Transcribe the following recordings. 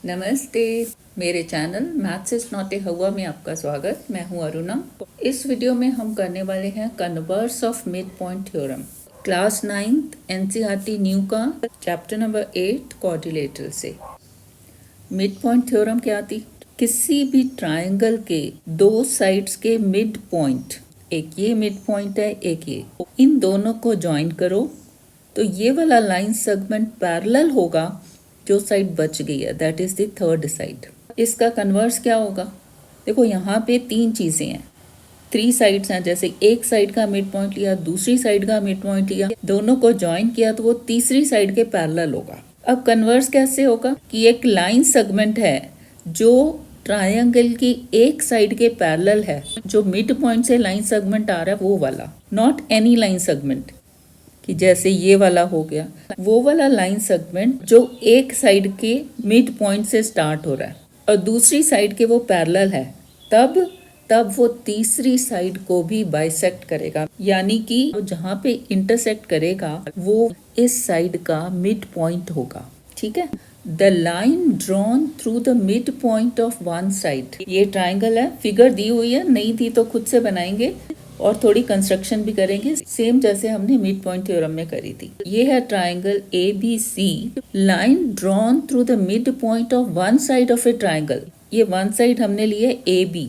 नमस्ते, मेरे channel maths is not a हवा में आपका स्वागत। मैं हूं अरुणा। इस वीडियो में हम करने वाले हैं converse of mid point theorem, class 9th NCERT new का चैप्टर नंबर 8 क्वाड्रिलेटरल से। मिड पॉइंट थ्योरम क्या थी? किसी भी ट्राइंगल के दो साइड्स के मिड पॉइंट, एक ये मिड पॉइंट है, एक ये, इन दोनों को ज्वाइन करो तो ये वाला लाइन सेगमेंट पैरेलल होगा जो साइड बच गई है, that is the third side. इसका कन्वर्स क्या होगा? देखो यहाँ पे तीन चीजें हैं, 3 साइड्स हैं। जैसे एक साइड का मिड पॉइंट लिया, दूसरी साइड का मिड पॉइंट लिया, दोनों को ज्वाइन किया तो वो तीसरी साइड के पैरेलल होगा। अब कन्वर्स कैसे होगा कि एक लाइन सेगमेंट है जो ट्रायंगल की एक साइड के पैरेलल है, जो मिड पॉइंट से लाइन सेगमेंट आ रहा है वो वाला, नॉट एनी लाइन सेगमेंट कि जैसे ये वाला हो गया, वो वाला लाइन सेगमेंट जो एक साइड के मिड पॉइंट से स्टार्ट हो रहा है और दूसरी साइड के वो पैरेलल है, तब वो तीसरी साइड को भी बाइसेक्ट करेगा, यानी कि जहाँ पे इंटरसेक्ट करेगा वो इस साइड का मिड पॉइंट होगा। ठीक है, the line drawn through the mid point of one side. ये ट्राइंगल है, फिगर दी हुई है, नहीं दी तो खुद से बनाएंगे और थोड़ी कंस्ट्रक्शन भी करेंगे, सेम जैसे हमने मिड पॉइंट थ्योरम में करी थी। ये है triangle ABC, line drawn through the mid point of one side of A triangle. ये वन साइड हमने ली है AB,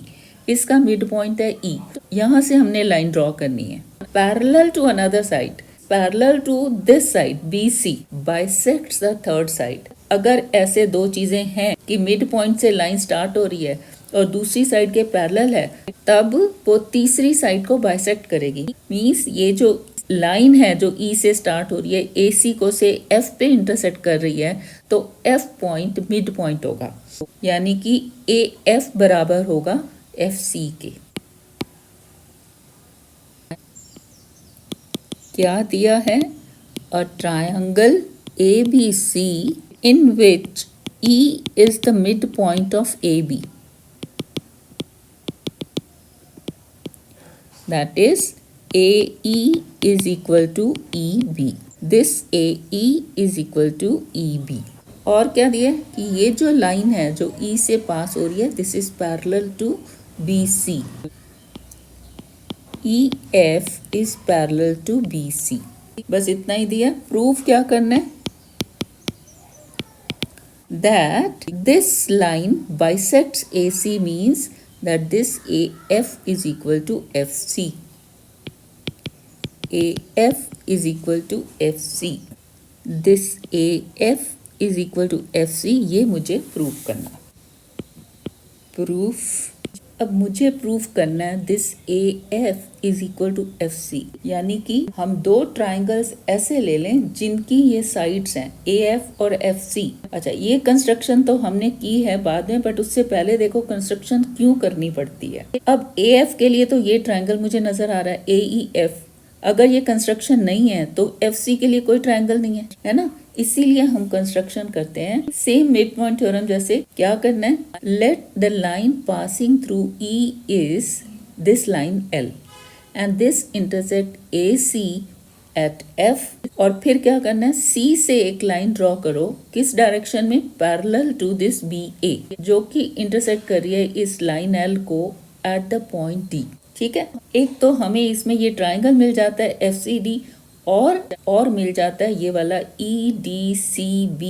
इसका मिड पॉइंट है E। यहाँ से हमने लाइन ड्रॉ करनी है parallel to another side, parallel to this side BC bisects the third side. अगर ऐसे दो चीजें हैं कि मिड पॉइंट से लाइन स्टार्ट हो रही है और दूसरी साइड के पैरेलल है, तब वो तीसरी साइड को बाइसेक्ट करेगी। मींस ये जो लाइन है जो E से स्टार्ट हो रही है, AC को से F पे इंटरसेक्ट कर रही है, तो F पॉइंट मिड पॉइंट होगा, यानी कि AF बराबर होगा FC के। क्या दिया है? A triangle ABC in which E is the midpoint of AB. That is AE is equal to EB. This AE is equal to EB. और क्या दिया कि ये जो लाइन है जो E से पास हो रही है, this is parallel to BC. EF is parallel to BC. बस इतना ही दिया। प्रूफ क्या करना है? That this line bisects AC means that this AF is equal to FC. AF is equal to FC. This AF is equal to FC, ये मुझे proof करना। Proof, अब मुझे प्रूफ करना है this AF is equal to FC, यानी कि हम दो ट्राइंगल्स ऐसे ले लें जिनकी ये साइड्स हैं AF और FC। अच्छा, ये कंस्ट्रक्शन तो हमने की है बाद में, बट उससे पहले देखो कंस्ट्रक्शन क्यों करनी पड़ती है। अब AF के लिए तो ये ट्राइंगल मुझे नजर आ रहा है AEF, अगर ये कंस्ट्रक्शन नहीं है तो FC के लिए कोई ट्राइंगल नहीं है ना। इसीलिए हम कंस्ट्रक्शन करते हैं सेम मिड पॉइंट थ्योरम जैसे। क्या करना है? Let the line passing through E is this line L and this intersect AC at F। और फिर क्या करना है? C से एक लाइन ड्रॉ करो, किस डायरेक्शन में? पैरेलल टू दिस BA, जो कि इंटरसेक्ट कर रही है इस लाइन L को एट द पॉइंट D। ठीक है, एक तो हमें इसमें ये ट्राइंगल मिल जाता है FCD, और मिल जाता है ये वाला EDCB,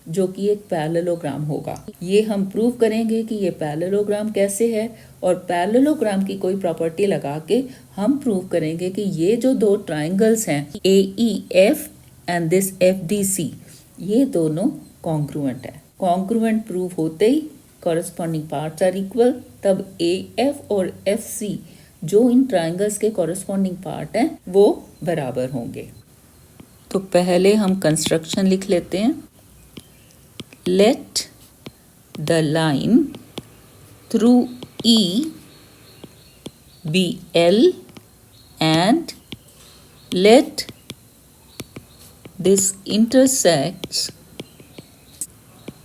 जो कि एक पैरेललोग्राम होगा। ये हम प्रूव करेंगे कि ये पैरेललोग्राम कैसे है, और पैरेललोग्राम की कोई प्रॉपर्टी लगा के हम प्रूव करेंगे कि ये जो दो ट्राइंगल्स हैं AEF एंड दिस FDC, ये दोनों कॉन्ग्रुएंट है। कॉन्ग्रुएंट प्रूव होते ही कॉरेस्पॉन्डिंग पार्ट्स आर इक्वल, तब AF और FC जो इन ट्राइंगल्स के कॉरेस्पॉन्डिंग पार्ट हैं वो बराबर होंगे। तो पहले हम कंस्ट्रक्शन लिख लेते हैं। Late the line through E be L and let this intersects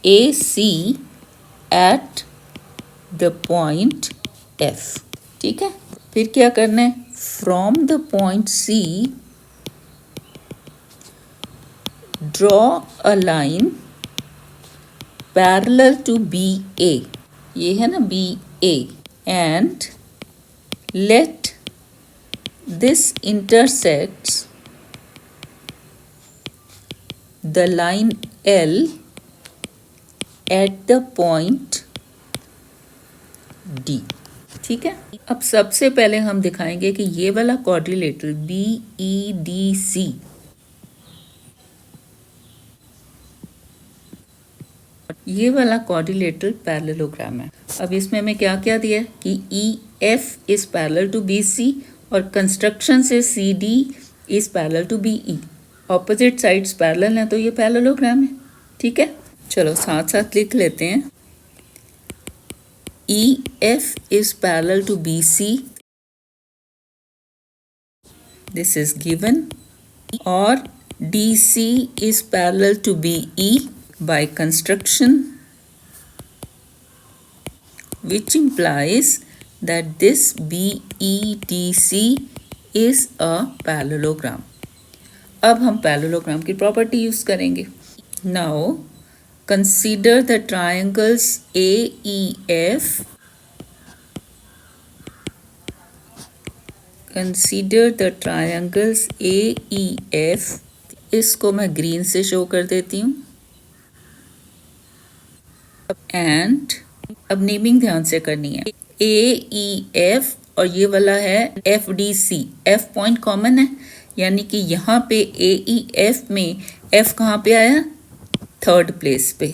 AC at the point F। ठीक है, फिर क्या करना है? From the point C draw a line parallel to B A, ये है ना B A, and let this intersects the line L at the point D। ठीक है, अब सबसे पहले हम दिखाएंगे कि ये वाला क्वाड्रिलेटरल BEDC ये वाला क्वाड्रिलेटरल पैरेललोग्राम है। अब इसमें हमें क्या क्या दिया है कि EF is parallel to BC और कंस्ट्रक्शन से CD is parallel to BE। Opposite sides parallel हैं तो ये पैरेललोग्राम है। ठीक है, चलो साथ साथ लिख लेते हैं। EF is parallel to BC, this is given, or DC is parallel to BE by construction, which implies that this BEDC is a parallelogram. अब हम पैरेललोग्राम की प्रॉपर्टी यूज करेंगे। Now consider the triangles AEF. Consider the triangles AEF. इसको मैं green से show कर देती हूँ। एंड अब नेमिंग ध्यान से करनी है। AEF और ये वाला है FDC। F पॉइंट कॉमन है, यानी कि यहाँ पे AEF में F कहाँ पे आया? थर्ड प्लेस पे,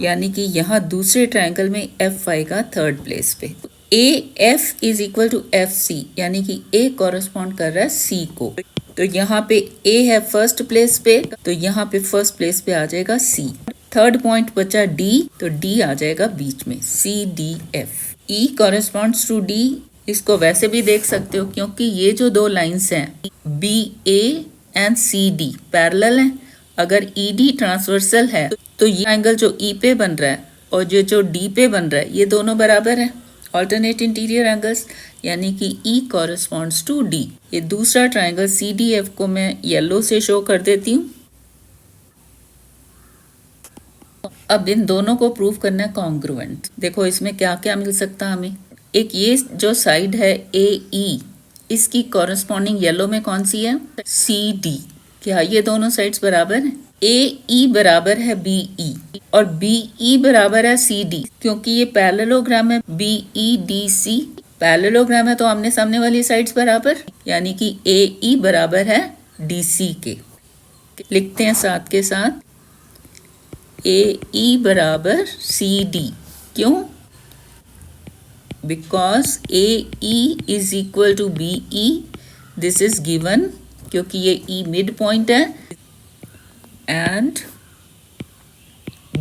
यानी कि यहाँ दूसरे ट्रायंगल में F आएगा थर्ड प्लेस पे। AF is equal to FC, यानी कि A कॉरेस्पॉन्ड कर रहा है C को। तो यहाँ पे A है फर्स्ट प्लेस पे, तो यहाँ पे फर्स्ट प्लेस पे आ जाएगा C। थर्ड पॉइंट बचा D, तो D आ जाएगा बीच में, CDF। E corresponds to D, इसको वैसे भी देख सकते हो क्योंकि ये जो दो लाइंस हैं BA एंड CD पैरेलल हैं। अगर ED ट्रांसवर्सल है तो ये एंगल जो E पे बन रहा है और ये जो D पे बन रहा है ये दोनों बराबर है, ऑल्टरनेट इंटीरियर एंगल्स, यानी कि E कॉरेस्पॉन्ड्स टू D। ये दूसरा ट्रायंगल CDF को मैं येलो से शो कर देती हूँ। अब इन दोनों को प्रूव करना है कॉन्ग्रुएंट। देखो इसमें क्या क्या मिल सकता है हमें। एक ये जो साइड है AE, इसकी कॉरेस्पॉन्डिंग येलो में कौन सी है? CD। क्या ये दोनों साइड्स बराबर हैं? AE बराबर है BE और BE बराबर है CD। क्योंकि ये पैरेललोग्राम है BEDC पैरेललोग्राम है तो आमने सामने वाली साइड्स बराबर, यानी कि AE बराबर है DC के। लिखते हैं साथ के साथ AE बराबर CD। क्यों? Because AE is equal to BE, this is given, क्योंकि ये E मिड पॉइंट है, एंड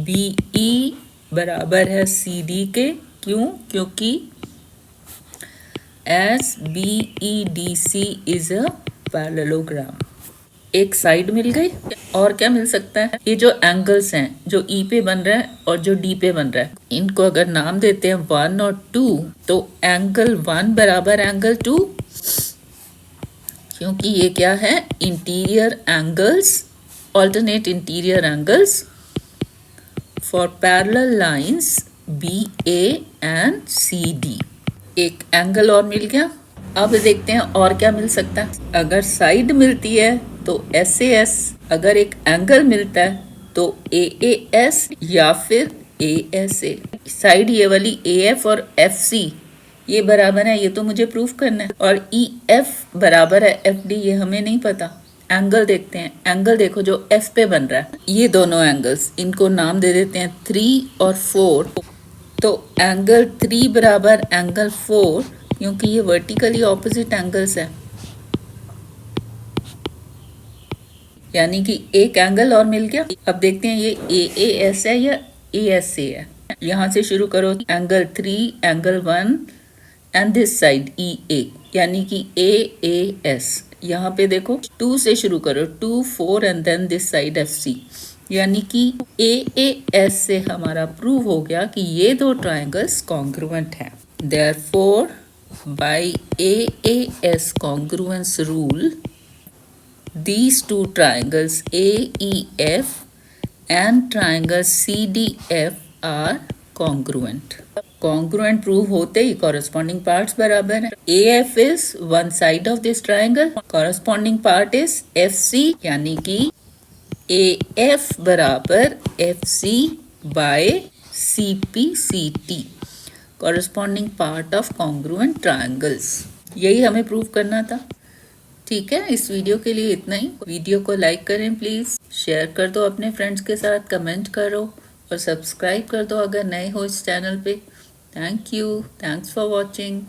BE बराबर है CD के। क्यों? क्योंकि as BEDC is a parallelogram. एक साइड मिल गई, और क्या मिल सकता है? ये जो एंगल्स हैं जो E पे बन रहा है और जो D पे बन रहा है, इनको अगर नाम देते हैं 1 और 2, तो एंगल 1 बराबर एंगल 2, क्योंकि ये क्या है? Interior angles, alternate interior angles for parallel lines BA and CD। एक एंगल और मिल गया। अब देखते हैं और क्या मिल सकता है। अगर साइड मिलती है तो SAS, अगर एक एंगल मिलता है तो AAS या फिर ASA। साइड ये वाली AF और FC ये बराबर है, ये तो मुझे प्रूफ करना है। और EF बराबर है FD, ये हमें नहीं पता। एंगल देखते हैं। एंगल देखो जो F पे बन रहा है, ये दोनों एंगल्स, इनको नाम दे देते हैं 3 और 4। तो एंगल 3 बराबर एंगल 4, क्योंकि ये वर्टिकली ऑपोजिट एंगल्स है, यानी कि एक एंगल और मिल गया। अब देखते हैं ये AAS है या ASA है। यहाँ से शुरू करो, angle 3, angle 1 and this side EA, यानी कि AAS। यहाँ पे देखो 2 से शुरू करो, 2, 4 and then this side FC, यानी कि AAS से हमारा प्रूव हो गया कि ये दो ट्रायंगल्स कॉन्ग्रुएंट हैं। Therefore by AAS congruence rule, these two triangles AEF and triangle CDF are congruent. Congruent prove होते ही कॉरस्पॉन्डिंग पार्ट्स बराबर है। A F is one side of this triangle, corresponding part is F C, यानी कि A F बराबर F C by C P C T, corresponding part of congruent triangles. यही हमें prove करना था। ठीक है, इस वीडियो के लिए इतना ही। वीडियो को लाइक करें प्लीज़, शेयर कर दो अपने फ्रेंड्स के साथ, कमेंट करो और सब्सक्राइब कर दो अगर नए हो इस चैनल पे। Thank you, thanks for watching.